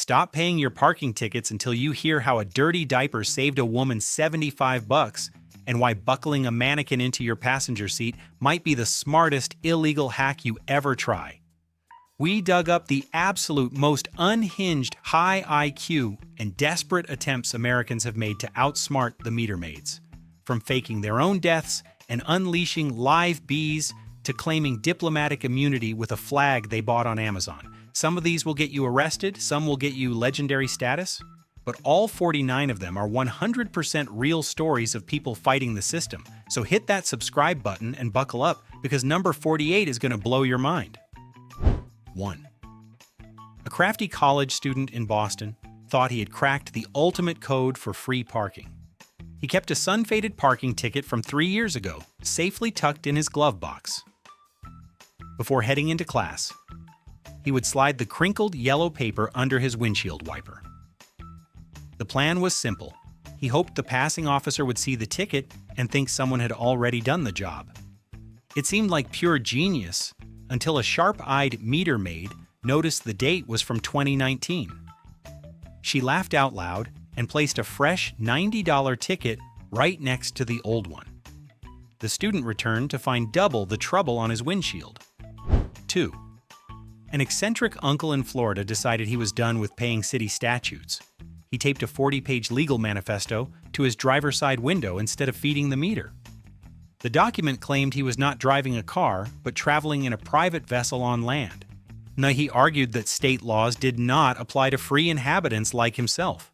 Stop paying your parking tickets until you hear how a dirty diaper saved a woman $75 and why buckling a mannequin into your passenger seat might be the smartest illegal hack you ever try. We dug up the absolute most unhinged, high IQ, and desperate attempts Americans have made to outsmart the meter maids. From faking their own deaths and unleashing live bees to claiming diplomatic immunity with a flag they bought on Amazon. Some of these will get you arrested, some will get you legendary status, but all 49 of them are 100% real stories of people fighting the system. So hit that subscribe button and buckle up, because number 48 is going to blow your mind. 1. A crafty college student in Boston thought he had cracked the ultimate code for free parking. He kept a sun-faded parking ticket from 3 years ago, safely tucked in his glove box. Before heading into class, he would slide the crinkled yellow paper under his windshield wiper. The plan was simple. He hoped the passing officer would see the ticket and think someone had already done the job. It seemed like pure genius until a sharp-eyed meter maid noticed the date was from 2019. She laughed out loud and placed a fresh $90 ticket right next to the old one. The student returned to find double the trouble on his windshield. 2. An eccentric uncle in Florida decided he was done with paying city statutes. He taped a 40-page legal manifesto to his driver's side window instead of feeding the meter. The document claimed he was not driving a car, but traveling in a private vessel on land. Now, he argued that state laws did not apply to free inhabitants like himself.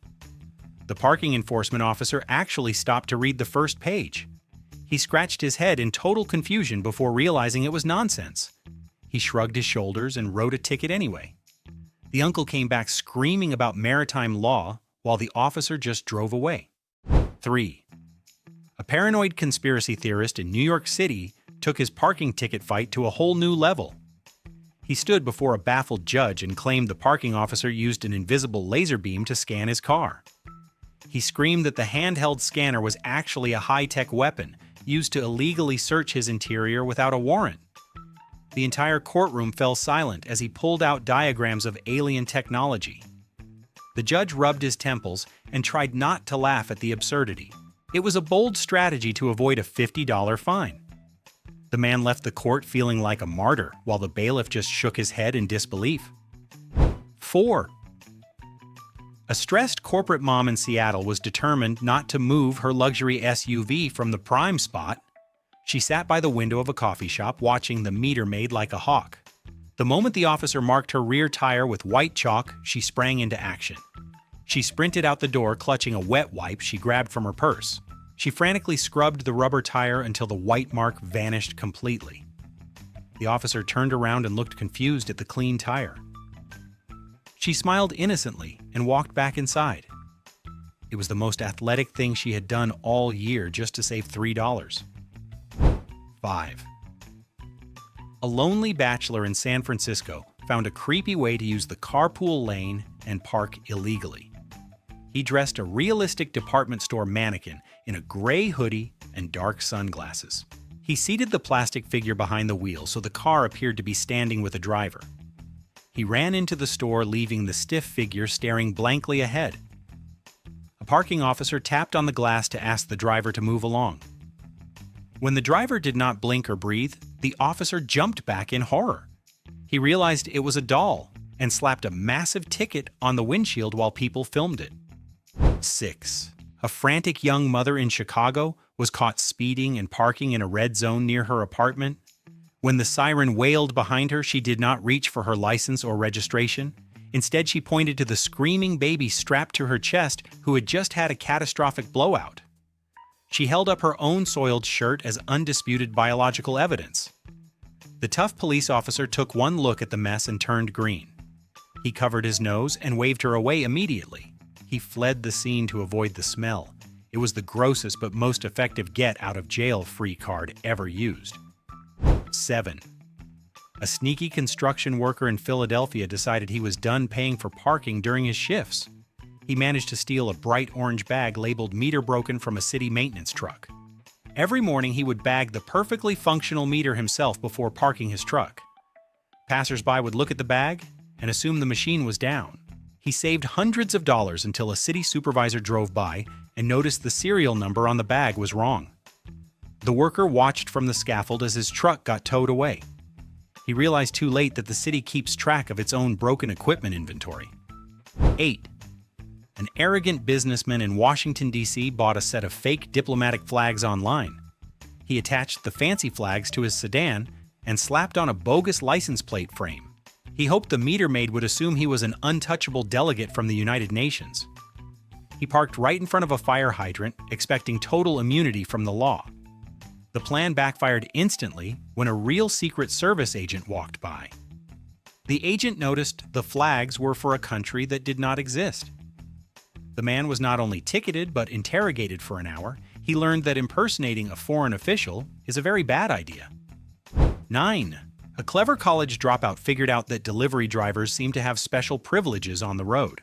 The parking enforcement officer actually stopped to read the first page. He scratched his head in total confusion before realizing it was nonsense. He shrugged his shoulders and wrote a ticket anyway. The uncle came back screaming about maritime law while the officer just drove away. 3. A paranoid conspiracy theorist in New York City took his parking ticket fight to a whole new level. He stood before a baffled judge and claimed the parking officer used an invisible laser beam to scan his car. He screamed that the handheld scanner was actually a high-tech weapon used to illegally search his interior without a warrant. The entire courtroom fell silent as he pulled out diagrams of alien technology. The judge rubbed his temples and tried not to laugh at the absurdity. It was a bold strategy to avoid a $50 fine. The man left the court feeling like a martyr, while the bailiff just shook his head in disbelief. 4. A stressed corporate mom in Seattle was determined not to move her luxury SUV from the prime spot. She sat by the window of a coffee shop watching the meter maid like a hawk. The moment the officer marked her rear tire with white chalk, she sprang into action. She sprinted out the door clutching a wet wipe she grabbed from her purse. She frantically scrubbed the rubber tire until the white mark vanished completely. The officer turned around and looked confused at the clean tire. She smiled innocently and walked back inside. It was the most athletic thing she had done all year just to save $3. 5. A lonely bachelor in San Francisco found a creepy way to use the carpool lane and park illegally. He dressed a realistic department store mannequin in a gray hoodie and dark sunglasses. He seated the plastic figure behind the wheel so the car appeared to be standing with a driver. He ran into the store, leaving the stiff figure staring blankly ahead. A parking officer tapped on the glass to ask the driver to move along. When the driver did not blink or breathe, the officer jumped back in horror. He realized it was a doll and slapped a massive ticket on the windshield while people filmed it. 6. A frantic young mother in Chicago was caught speeding and parking in a red zone near her apartment. When the siren wailed behind her, she did not reach for her license or registration. Instead, she pointed to the screaming baby strapped to her chest who had just had a catastrophic blowout. She held up her own soiled shirt as undisputed biological evidence. The tough police officer took one look at the mess and turned green. He covered his nose and waved her away immediately. He fled the scene to avoid the smell. It was the grossest but most effective get-out-of-jail-free card ever used. 7. A sneaky construction worker in Philadelphia decided he was done paying for parking during his shifts. He managed to steal a bright orange bag labeled "meter broken" from a city maintenance truck. Every morning he would bag the perfectly functional meter himself before parking his truck. Passers-by would look at the bag and assume the machine was down. He saved hundreds of dollars until a city supervisor drove by and noticed the serial number on the bag was wrong. The worker watched from the scaffold as his truck got towed away. He realized too late that the city keeps track of its own broken equipment inventory. 8. An arrogant businessman in Washington, D.C. bought a set of fake diplomatic flags online. He attached the fancy flags to his sedan and slapped on a bogus license plate frame. He hoped the meter maid would assume he was an untouchable delegate from the United Nations. He parked right in front of a fire hydrant, expecting total immunity from the law. The plan backfired instantly when a real Secret Service agent walked by. The agent noticed the flags were for a country that did not exist. The man was not only ticketed but interrogated for an hour. He learned that impersonating a foreign official is a very bad idea. 9. A clever college dropout figured out that delivery drivers seem to have special privileges on the road.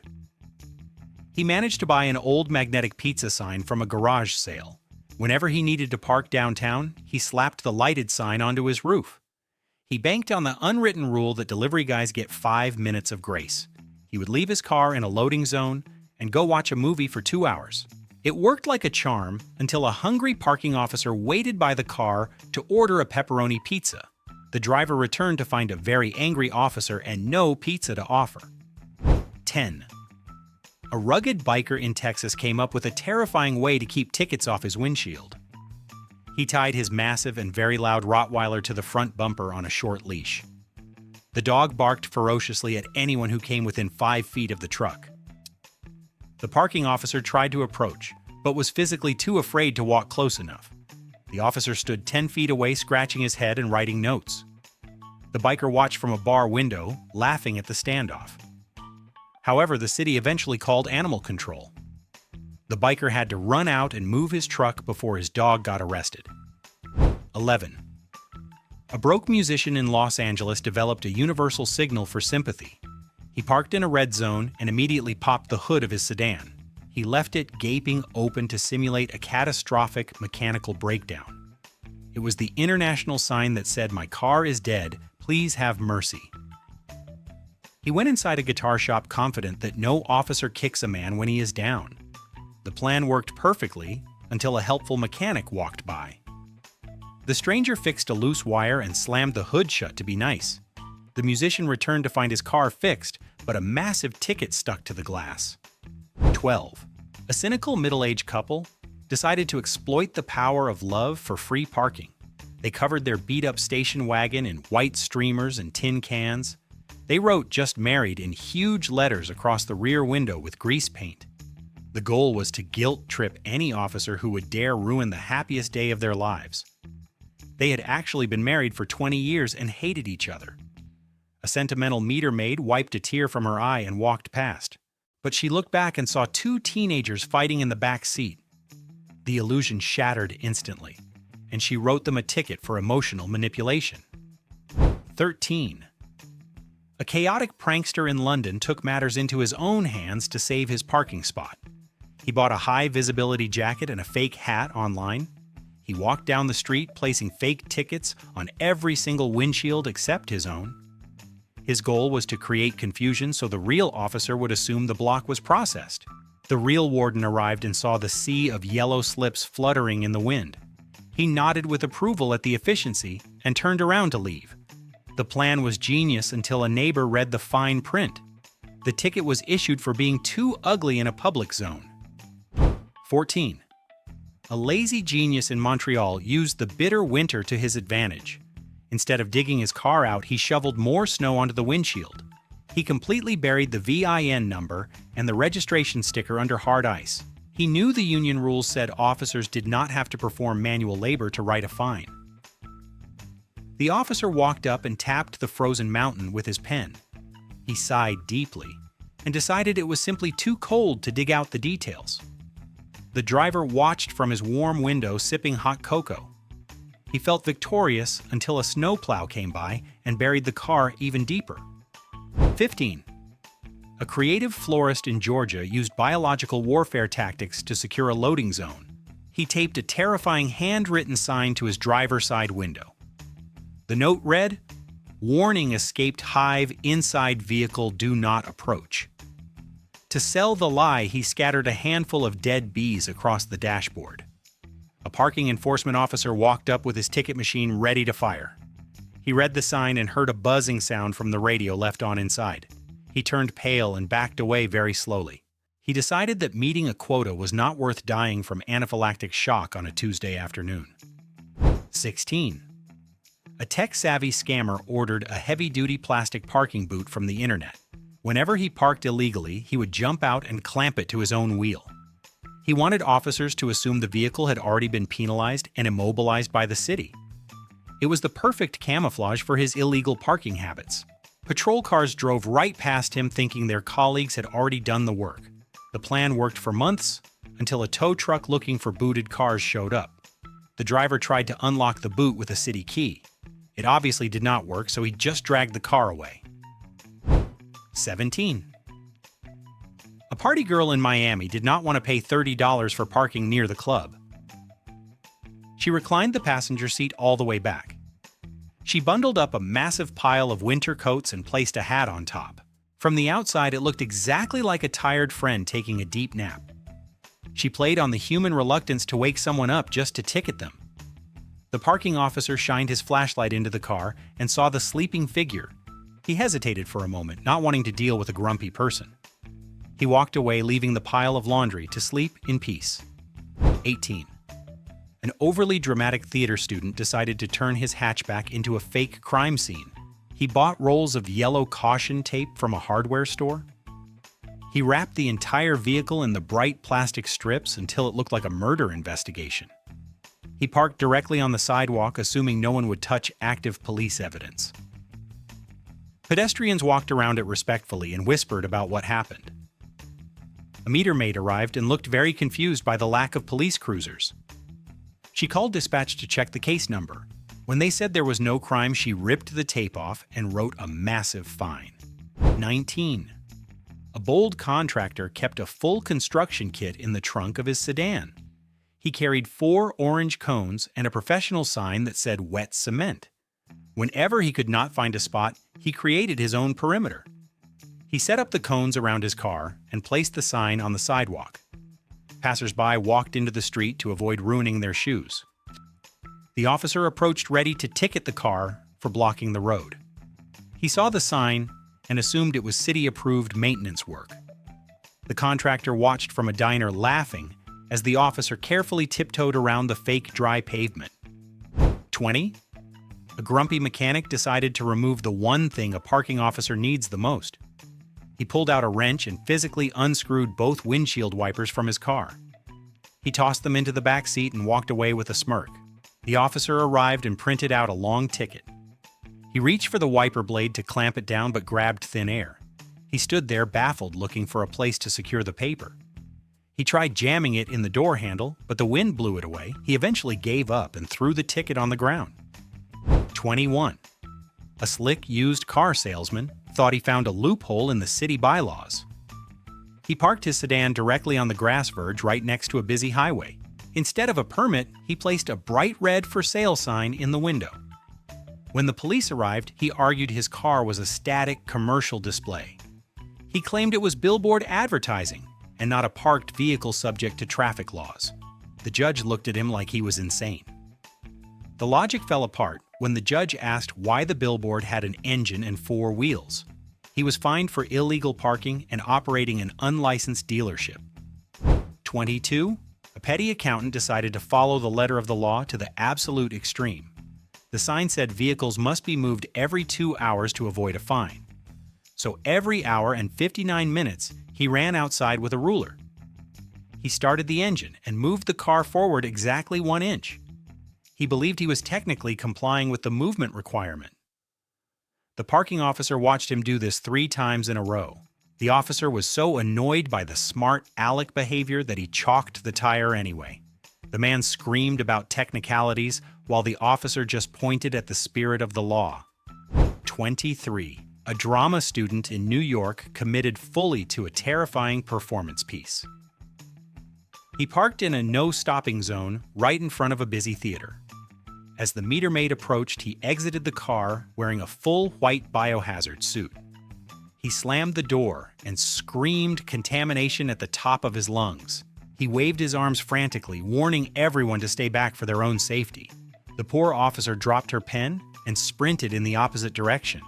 He managed to buy an old magnetic pizza sign from a garage sale. Whenever he needed to park downtown, he slapped the lighted sign onto his roof. He banked on the unwritten rule that delivery guys get 5 minutes of grace. He would leave his car in a loading zone and go watch a movie for 2 hours. It worked like a charm until a hungry parking officer waited by the car to order a pepperoni pizza. The driver returned to find a very angry officer and no pizza to offer. 10. A rugged biker in Texas came up with a terrifying way to keep tickets off his windshield. He tied his massive and very loud Rottweiler to the front bumper on a short leash. The dog barked ferociously at anyone who came within 5 feet of the truck. The parking officer tried to approach, but was physically too afraid to walk close enough. The officer stood 10 feet away, scratching his head and writing notes. The biker watched from a bar window, laughing at the standoff. However, the city eventually called animal control. The biker had to run out and move his truck before his dog got arrested. 11. A broke musician in Los Angeles developed a universal signal for sympathy. He parked in a red zone and immediately popped the hood of his sedan. He left it gaping open to simulate a catastrophic mechanical breakdown. It was the international sign that said, "My car is dead, please have mercy." He went inside a guitar shop confident that no officer kicks a man when he is down. The plan worked perfectly until a helpful mechanic walked by. The stranger fixed a loose wire and slammed the hood shut to be nice. The musician returned to find his car fixed, but a massive ticket stuck to the glass. 12. A cynical middle-aged couple decided to exploit the power of love for free parking. They covered their beat-up station wagon in white streamers and tin cans. They wrote "Just Married" in huge letters across the rear window with grease paint. The goal was to guilt-trip any officer who would dare ruin the happiest day of their lives. They had actually been married for 20 years and hated each other. A sentimental meter maid wiped a tear from her eye and walked past. But she looked back and saw 2 teenagers fighting in the back seat. The illusion shattered instantly, and she wrote them a ticket for emotional manipulation. 13. A chaotic prankster in London took matters into his own hands to save his parking spot. He bought a high-visibility jacket and a fake hat online. He walked down the street, placing fake tickets on every single windshield except his own. His goal was to create confusion so the real officer would assume the block was processed. The real warden arrived and saw the sea of yellow slips fluttering in the wind. He nodded with approval at the efficiency and turned around to leave. The plan was genius until a neighbor read the fine print. The ticket was issued for being too ugly in a public zone. 14. A lazy genius in Montreal used the bitter winter to his advantage. Instead of digging his car out, he shoveled more snow onto the windshield. He completely buried the VIN number and the registration sticker under hard ice. He knew the union rules said officers did not have to perform manual labor to write a fine. The officer walked up and tapped the frozen mountain with his pen. He sighed deeply and decided it was simply too cold to dig out the details. The driver watched from his warm window, sipping hot cocoa. He felt victorious until a snowplow came by and buried the car even deeper. 15. A creative florist in Georgia used biological warfare tactics to secure a loading zone. He taped a terrifying handwritten sign to his driver's side window. The note read, "Warning, escaped hive inside vehicle, do not approach." To sell the lie, he scattered a handful of dead bees across the dashboard. A parking enforcement officer walked up with his ticket machine ready to fire. He read the sign and heard a buzzing sound from the radio left on inside. He turned pale and backed away very slowly. He decided that meeting a quota was not worth dying from anaphylactic shock on a Tuesday afternoon. 16. A tech-savvy scammer ordered a heavy-duty plastic parking boot from the internet. Whenever he parked illegally, he would jump out and clamp it to his own wheel. He wanted officers to assume the vehicle had already been penalized and immobilized by the city. It was the perfect camouflage for his illegal parking habits. Patrol cars drove right past him thinking their colleagues had already done the work. The plan worked for months until a tow truck looking for booted cars showed up. The driver tried to unlock the boot with a city key. It obviously did not work, so he just dragged the car away. 17. A party girl in Miami did not want to pay $30 for parking near the club. She reclined the passenger seat all the way back. She bundled up a massive pile of winter coats and placed a hat on top. From the outside, it looked exactly like a tired friend taking a deep nap. She played on the human reluctance to wake someone up just to ticket them. The parking officer shined his flashlight into the car and saw the sleeping figure. He hesitated for a moment, not wanting to deal with a grumpy person. He walked away, leaving the pile of laundry to sleep in peace. 18. An overly dramatic theater student decided to turn his hatchback into a fake crime scene. He bought rolls of yellow caution tape from a hardware store. He wrapped the entire vehicle in the bright plastic strips until it looked like a murder investigation. He parked directly on the sidewalk, assuming no one would touch active police evidence. Pedestrians walked around it respectfully and whispered about what happened. A meter maid arrived and looked very confused by the lack of police cruisers. She called dispatch to check the case number. When they said there was no crime, she ripped the tape off and wrote a massive fine. 19. A bold contractor kept a full construction kit in the trunk of his sedan. He carried 4 orange cones and a professional sign that said wet cement. Whenever he could not find a spot, he created his own perimeter. He set up the cones around his car and placed the sign on the sidewalk. Passers-by walked into the street to avoid ruining their shoes. The officer approached ready to ticket the car for blocking the road. He saw the sign and assumed it was city-approved maintenance work. The contractor watched from a diner laughing as the officer carefully tiptoed around the fake dry pavement. 20. A grumpy mechanic decided to remove the one thing a parking officer needs the most. He pulled out a wrench and physically unscrewed both windshield wipers from his car. He tossed them into the back seat and walked away with a smirk. The officer arrived and printed out a long ticket. He reached for the wiper blade to clamp it down but grabbed thin air. He stood there baffled, looking for a place to secure the paper. He tried jamming it in the door handle, but the wind blew it away. He eventually gave up and threw the ticket on the ground. 21. A slick used car salesman thought he found a loophole in the city bylaws. He parked his sedan directly on the grass verge right next to a busy highway. Instead of a permit, he placed a bright red for sale sign in the window. When the police arrived, he argued his car was a static commercial display. He claimed it was billboard advertising and not a parked vehicle subject to traffic laws. The judge looked at him like he was insane. The logic fell apart when the judge asked why the billboard had an engine and 4 wheels. He was fined for illegal parking and operating an unlicensed dealership. 22. A petty accountant decided to follow the letter of the law to the absolute extreme. The sign said vehicles must be moved every 2 hours to avoid a fine. So every hour and 59 minutes, he ran outside with a ruler. He started the engine and moved the car forward exactly 1 inch. He believed he was technically complying with the movement requirement. The parking officer watched him do this 3 times in a row. The officer was so annoyed by the smart aleck behavior that he chalked the tire anyway. The man screamed about technicalities while the officer just pointed at the spirit of the law. 23. A drama student in New York committed fully to a terrifying performance piece. He parked in a no-stopping zone right in front of a busy theater. As the meter maid approached, he exited the car wearing a full white biohazard suit. He slammed the door and screamed contamination at the top of his lungs. He waved his arms frantically, warning everyone to stay back for their own safety. The poor officer dropped her pen and sprinted in the opposite direction.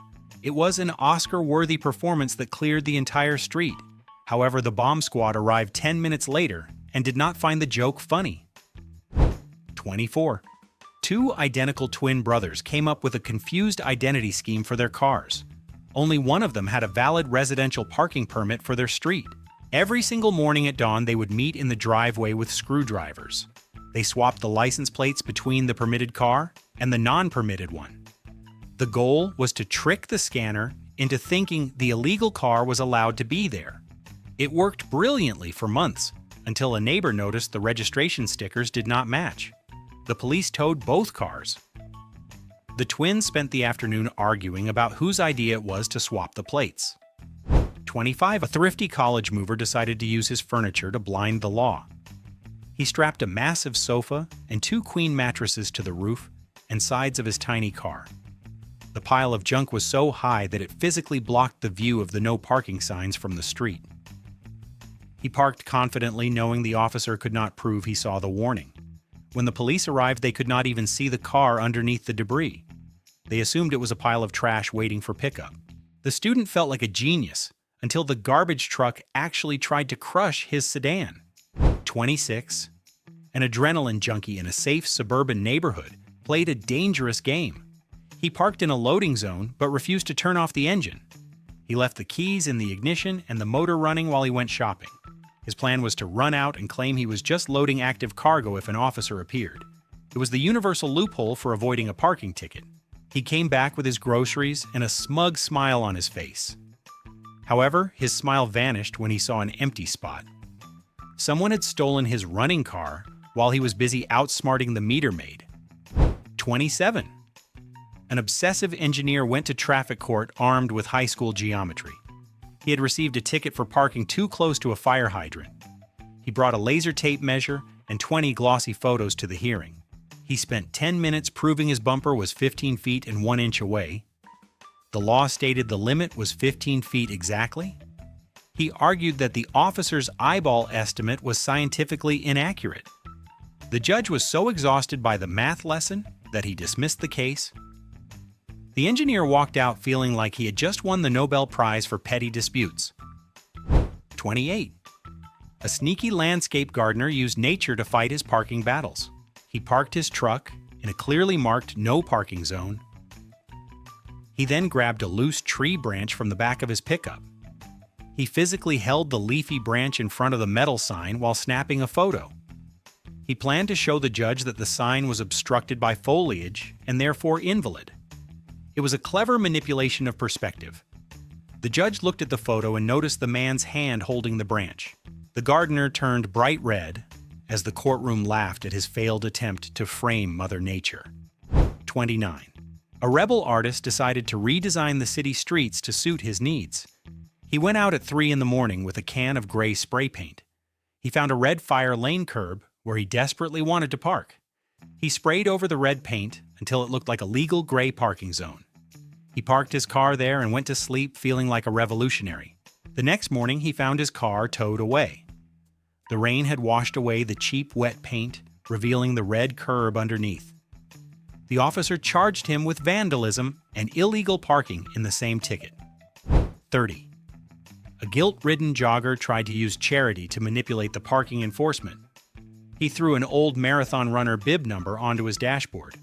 It was an Oscar-worthy performance that cleared the entire street. However, the bomb squad arrived 10 minutes later and did not find the joke funny. 24. Two identical twin brothers came up with a confused identity scheme for their cars. Only one of them had a valid residential parking permit for their street. Every single morning at dawn, they would meet in the driveway with screwdrivers. They swapped the license plates between the permitted car and the non-permitted one. The goal was to trick the scanner into thinking the illegal car was allowed to be there. It worked brilliantly for months, until a neighbor noticed the registration stickers did not match. The police towed both cars. The twins spent the afternoon arguing about whose idea it was to swap the plates. 25. A thrifty college mover decided to use his furniture to blind the law. He strapped a massive sofa and 2 queen mattresses to the roof and sides of his tiny car. The pile of junk was so high that it physically blocked the view of the no parking signs from the street. He parked confidently, knowing the officer could not prove he saw the warning. When the police arrived, they could not even see the car underneath the debris. They assumed it was a pile of trash waiting for pickup. The student felt like a genius until the garbage truck actually tried to crush his sedan. 26. An adrenaline junkie in a safe suburban neighborhood played a dangerous game. He parked in a loading zone but refused to turn off the engine. He left the keys in the ignition and the motor running while he went shopping. His plan was to run out and claim he was just loading active cargo if an officer appeared. It was the universal loophole for avoiding a parking ticket. He came back with his groceries and a smug smile on his face. However, his smile vanished when he saw an empty spot. Someone had stolen his running car while he was busy outsmarting the meter maid. 27. An obsessive engineer went to traffic court armed with high school geometry. He had received a ticket for parking too close to a fire hydrant. He brought a laser tape measure and 20 glossy photos to the hearing. He spent 10 minutes proving his bumper was 15 feet and 1 inch away. The law stated the limit was 15 feet exactly. He argued that the officer's eyeball estimate was scientifically inaccurate. The judge was so exhausted by the math lesson that he dismissed the case. The engineer walked out feeling like he had just won the Nobel Prize for petty disputes. 28. A sneaky landscape gardener used nature to fight his parking battles. He parked his truck in a clearly marked no parking zone. He then grabbed a loose tree branch from the back of his pickup. He physically held the leafy branch in front of the metal sign while snapping a photo. He planned to show the judge that the sign was obstructed by foliage and therefore invalid. It was a clever manipulation of perspective. The judge looked at the photo and noticed the man's hand holding the branch. The gardener turned bright red as the courtroom laughed at his failed attempt to frame Mother Nature. 29. A rebel artist decided to redesign the city streets to suit his needs. He went out at 3 in the morning with a can of gray spray paint. He found a red fire lane curb where he desperately wanted to park. He sprayed over the red paint until it looked like a legal gray parking zone. He parked his car there and went to sleep feeling like a revolutionary. The next morning, he found his car towed away. The rain had washed away the cheap wet paint, revealing the red curb underneath. The officer charged him with vandalism and illegal parking in the same ticket. 30. A guilt-ridden jogger tried to use charity to manipulate the parking enforcement. He threw an old marathon runner bib number onto his dashboard.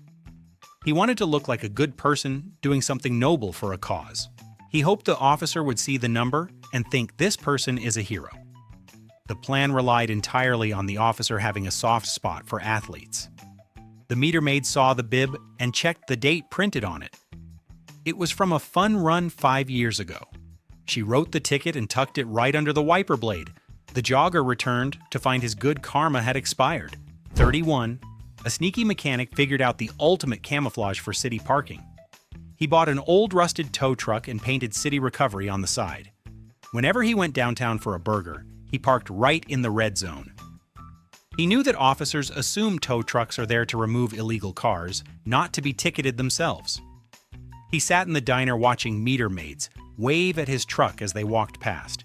He wanted to look like a good person doing something noble for a cause. He hoped the officer would see the number and think this person is a hero. The plan relied entirely on the officer having a soft spot for athletes. The meter maid saw the bib and checked the date printed on it. It was from a fun run 5 years ago. She wrote the ticket and tucked it right under the wiper blade. The jogger returned to find his good karma had expired. 31. A sneaky mechanic figured out the ultimate camouflage for city parking. He bought an old rusted tow truck and painted City Recovery on the side. Whenever he went downtown for a burger, he parked right in the red zone. He knew that officers assume tow trucks are there to remove illegal cars, not to be ticketed themselves. He sat in the diner watching meter maids, wave at his truck as they walked past.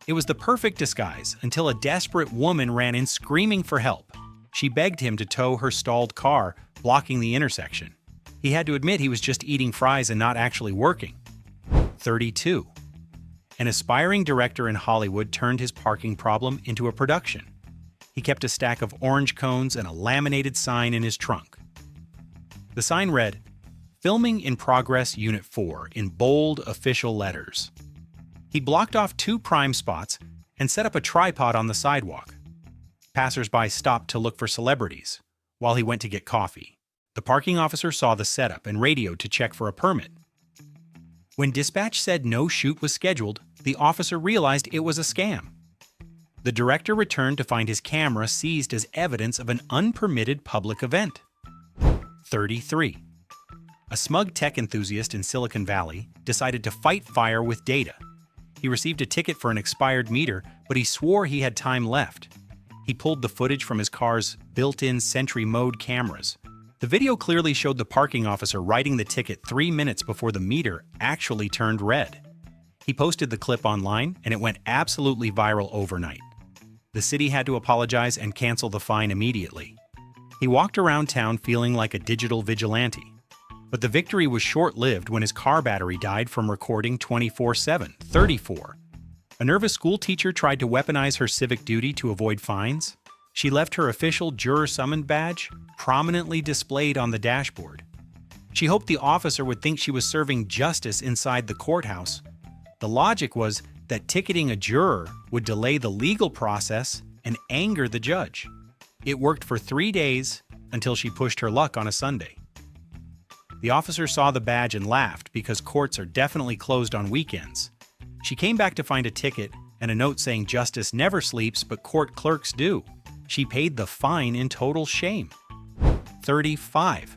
It was the perfect disguise until a desperate woman ran in screaming for help. She begged him to tow her stalled car, blocking the intersection. He had to admit he was just eating fries and not actually working. 32. An aspiring director in Hollywood turned his parking problem into a production. He kept a stack of orange cones and a laminated sign in his trunk. The sign read, "Filming in Progress Unit 4" in bold official letters. He blocked off 2 prime spots and set up a tripod on the sidewalk. Passers-by stopped to look for celebrities while he went to get coffee. The parking officer saw the setup and radioed to check for a permit. When dispatch said no shoot was scheduled, the officer realized it was a scam. The director returned to find his camera seized as evidence of an unpermitted public event. 33. A smug tech enthusiast in Silicon Valley decided to fight fire with data. He received a ticket for an expired meter, but he swore he had time left. He pulled the footage from his car's built-in Sentry mode cameras. The video clearly showed the parking officer writing the ticket 3 minutes before the meter actually turned red. He posted the clip online, and it went absolutely viral overnight. The city had to apologize and cancel the fine immediately. He walked around town feeling like a digital vigilante. But the victory was short-lived when his car battery died from recording 24/7. 34. A nervous school teacher tried to weaponize her civic duty to avoid fines. She left her official juror summoned badge prominently displayed on the dashboard. She hoped the officer would think she was serving justice inside the courthouse. The logic was that ticketing a juror would delay the legal process and anger the judge. It worked for 3 days until she pushed her luck on a Sunday. The officer saw the badge and laughed because courts are definitely closed on weekends. She came back to find a ticket and a note saying justice never sleeps but court clerks do. She paid the fine in total shame. 35.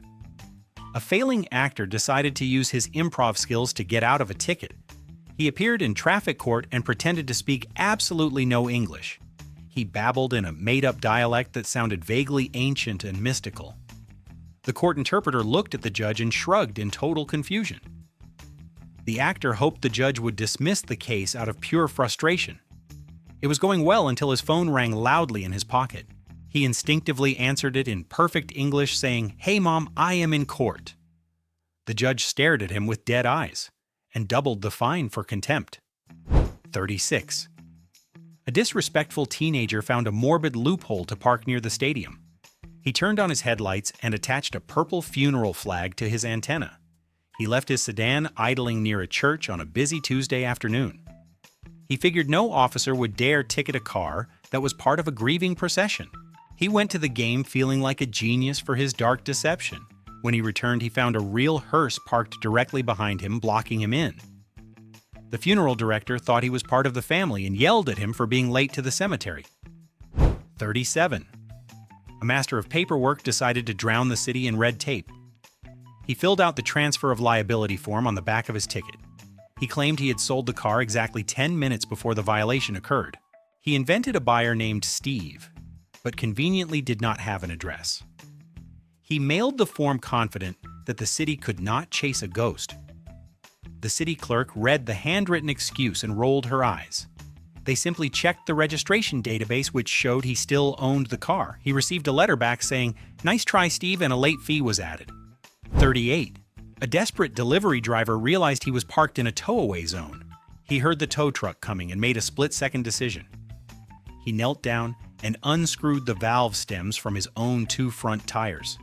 A failing actor decided to use his improv skills to get out of a ticket. He appeared in traffic court and pretended to speak absolutely no English. He babbled in a made-up dialect that sounded vaguely ancient and mystical. The court interpreter looked at the judge and shrugged in total confusion. The actor hoped the judge would dismiss the case out of pure frustration. It was going well until his phone rang loudly in his pocket. He instinctively answered it in perfect English, saying, "Hey Mom, I am in court." The judge stared at him with dead eyes and doubled the fine for contempt. 36. A disrespectful teenager found a morbid loophole to park near the stadium. He turned on his headlights and attached a purple funeral flag to his antenna. He left his sedan idling near a church on a busy Tuesday afternoon. He figured no officer would dare ticket a car that was part of a grieving procession. He went to the game feeling like a genius for his dark deception. When he returned, he found a real hearse parked directly behind him, blocking him in. The funeral director thought he was part of the family and yelled at him for being late to the cemetery. 37. A master of paperwork decided to drown the city in red tape. He filled out the transfer of liability form on the back of his ticket. He claimed he had sold the car exactly 10 minutes before the violation occurred. He invented a buyer named Steve, but conveniently did not have an address. He mailed the form confident that the city could not chase a ghost. The city clerk read the handwritten excuse and rolled her eyes. They simply checked the registration database, which showed he still owned the car. He received a letter back saying, "Nice try, Steve," and a late fee was added. 38. A desperate delivery driver realized he was parked in a tow-away zone. He heard the tow truck coming and made a split-second decision. He knelt down and unscrewed the valve stems from his own 2 front tires.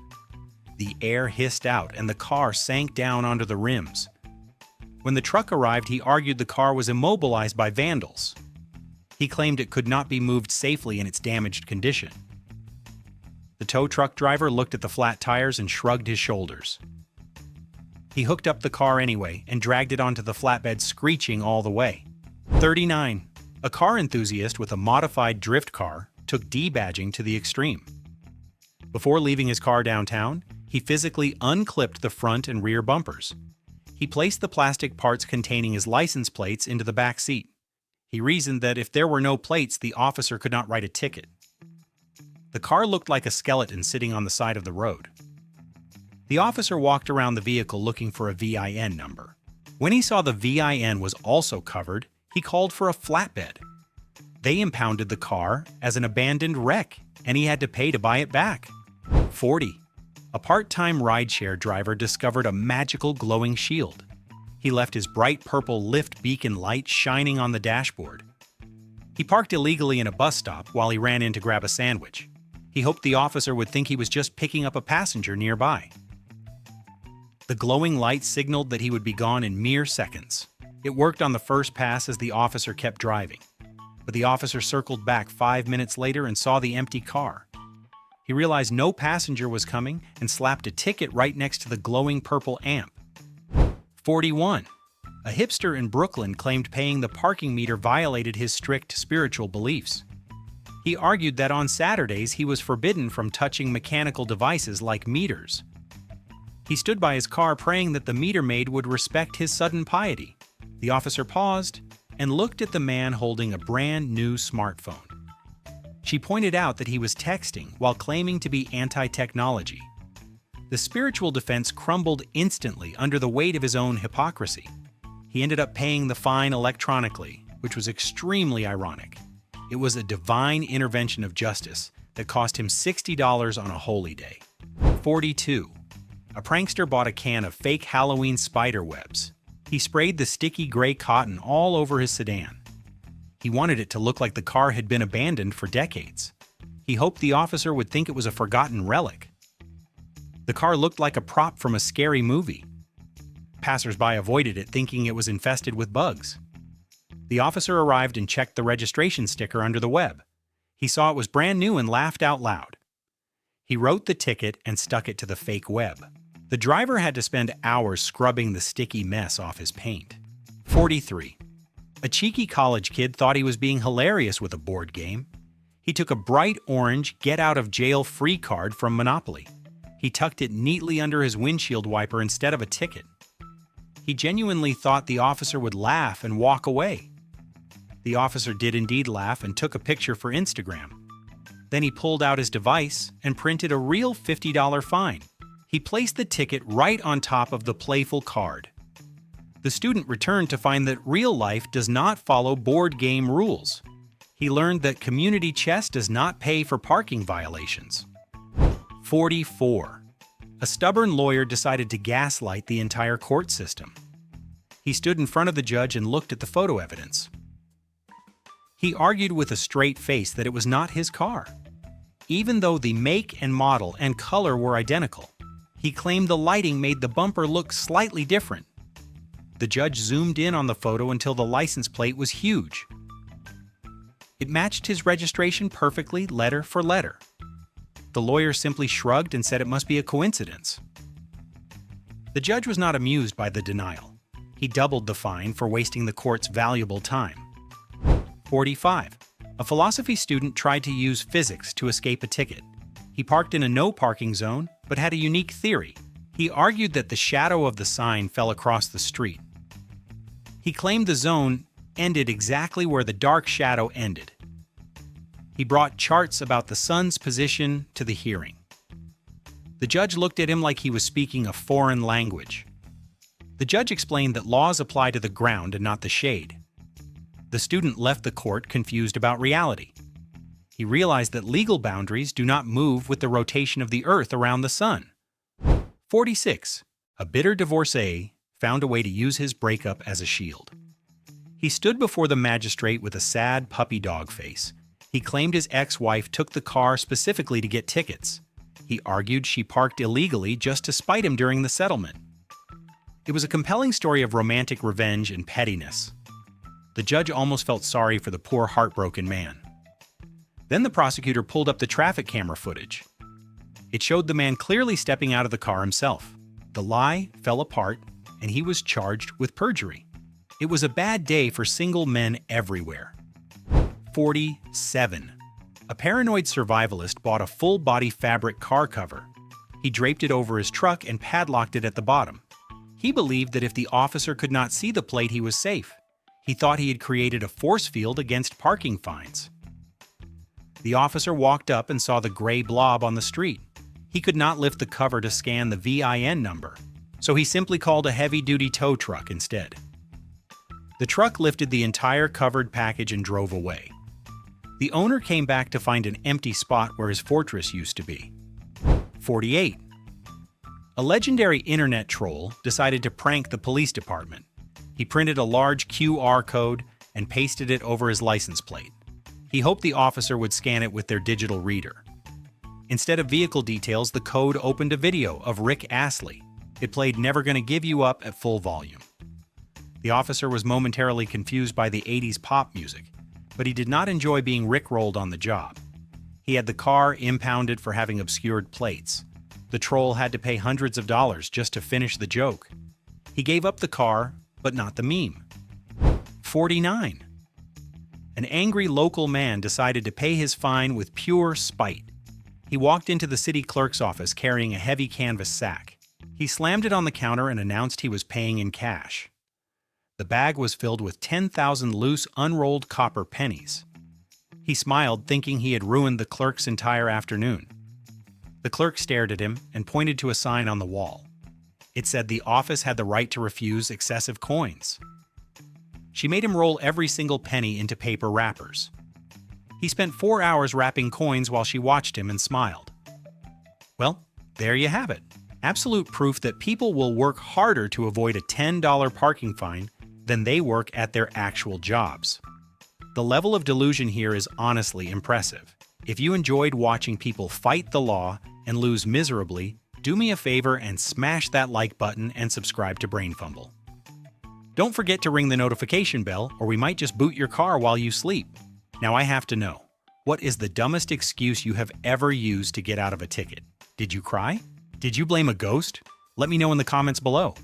The air hissed out and the car sank down onto the rims. When the truck arrived, he argued the car was immobilized by vandals. He claimed it could not be moved safely in its damaged condition. The tow truck driver looked at the flat tires and shrugged his shoulders. He hooked up the car anyway and dragged it onto the flatbed, screeching all the way. 39. A car enthusiast with a modified drift car took debadging to the extreme. Before leaving his car downtown, he physically unclipped the front and rear bumpers. He placed the plastic parts containing his license plates into the back seat. He reasoned that if there were no plates, the officer could not write a ticket. The car looked like a skeleton sitting on the side of the road. The officer walked around the vehicle looking for a VIN number. When he saw the VIN was also covered, he called for a flatbed. They impounded the car as an abandoned wreck, and he had to pay to buy it back. 40. A part-time rideshare driver discovered a magical glowing shield. He left his bright purple lift beacon light shining on the dashboard. He parked illegally in a bus stop while he ran in to grab a sandwich. He hoped the officer would think he was just picking up a passenger nearby. The glowing light signaled that he would be gone in mere seconds. It worked on the first pass as the officer kept driving. But the officer circled back 5 minutes later and saw the empty car. He realized no passenger was coming and slapped a ticket right next to the glowing purple amp. 41. A hipster in Brooklyn claimed paying the parking meter violated his strict spiritual beliefs. He argued that on Saturdays he was forbidden from touching mechanical devices like meters. He stood by his car praying that the meter maid would respect his sudden piety. The officer paused and looked at the man holding a brand new smartphone. She pointed out that he was texting while claiming to be anti-technology. The spiritual defense crumbled instantly under the weight of his own hypocrisy. He ended up paying the fine electronically, which was extremely ironic. It was a divine intervention of justice that cost him $60 on a holy day. 42. A prankster bought a can of fake Halloween spider webs. He sprayed the sticky gray cotton all over his sedan. He wanted it to look like the car had been abandoned for decades. He hoped the officer would think it was a forgotten relic. The car looked like a prop from a scary movie. Passers-by avoided it, thinking it was infested with bugs. The officer arrived and checked the registration sticker under the web. He saw it was brand new and laughed out loud. He wrote the ticket and stuck it to the fake web. The driver had to spend hours scrubbing the sticky mess off his paint. 43. A cheeky college kid thought he was being hilarious with a board game. He took a bright orange get-out-of-jail-free card from Monopoly. He tucked it neatly under his windshield wiper instead of a ticket. He genuinely thought the officer would laugh and walk away. The officer did indeed laugh and took a picture for Instagram. Then he pulled out his device and printed a real $50 fine. He placed the ticket right on top of the playful card. The student returned to find that real life does not follow board game rules. He learned that community chess does not pay for parking violations. 44. A stubborn lawyer decided to gaslight the entire court system. He stood in front of the judge and looked at the photo evidence. He argued with a straight face that it was not his car. Even though the make and model and color were identical, he claimed the lighting made the bumper look slightly different. The judge zoomed in on the photo until the license plate was huge. It matched his registration perfectly, letter for letter. The lawyer simply shrugged and said it must be a coincidence. The judge was not amused by the denial. He doubled the fine for wasting the court's valuable time. 45. A philosophy student tried to use physics to escape a ticket. He parked in a no parking zone, but had a unique theory. He argued that the shadow of the sign fell across the street. He claimed the zone ended exactly where the dark shadow ended. He brought charts about the sun's position to the hearing. The judge looked at him like he was speaking a foreign language. The judge explained that laws apply to the ground and not the shade. The student left the court confused about reality. He realized that legal boundaries do not move with the rotation of the earth around the sun. 46. A bitter divorcee found a way to use his breakup as a shield. He stood before the magistrate with a sad puppy dog face. He claimed his ex-wife took the car specifically to get tickets. He argued she parked illegally just to spite him during the settlement. It was a compelling story of romantic revenge and pettiness. The judge almost felt sorry for the poor heartbroken man. Then the prosecutor pulled up the traffic camera footage. It showed the man clearly stepping out of the car himself. The lie fell apart, and he was charged with perjury. It was a bad day for single men everywhere. 47. A paranoid survivalist bought a full-body fabric car cover. He draped it over his truck and padlocked it at the bottom. He believed that if the officer could not see the plate, he was safe. He thought he had created a force field against parking fines. The officer walked up and saw the gray blob on the street. He could not lift the cover to scan the VIN number. So he simply called a heavy-duty tow truck instead. The truck lifted the entire covered package and drove away. The owner came back to find an empty spot where his fortress used to be. 48. A legendary internet troll decided to prank the police department. He printed a large QR code and pasted it over his license plate. He hoped the officer would scan it with their digital reader. Instead of vehicle details, the code opened a video of Rick Astley. It played Never Gonna Give You Up at full volume. The officer was momentarily confused by the 80s pop music, but he did not enjoy being rickrolled on the job. He had the car impounded for having obscured plates. The troll had to pay hundreds of dollars just to finish the joke. He gave up the car, but not the meme. 49. An angry local man decided to pay his fine with pure spite. He walked into the city clerk's office carrying a heavy canvas sack. He slammed it on the counter and announced he was paying in cash. The bag was filled with 10,000 loose, unrolled copper pennies. He smiled, thinking he had ruined the clerk's entire afternoon. The clerk stared at him and pointed to a sign on the wall. It said the office had the right to refuse excessive coins. She made him roll every single penny into paper wrappers. He spent 4 hours wrapping coins while she watched him and smiled. Well, there you have it. Absolute proof that people will work harder to avoid a $10 parking fine than they work at their actual jobs. The level of delusion here is honestly impressive. If you enjoyed watching people fight the law and lose miserably, do me a favor and smash that like button and subscribe to BrainFumble. Don't forget to ring the notification bell, or we might just boot your car while you sleep. Now I have to know, what is the dumbest excuse you have ever used to get out of a ticket? Did you cry? Did you blame a ghost? Let me know in the comments below.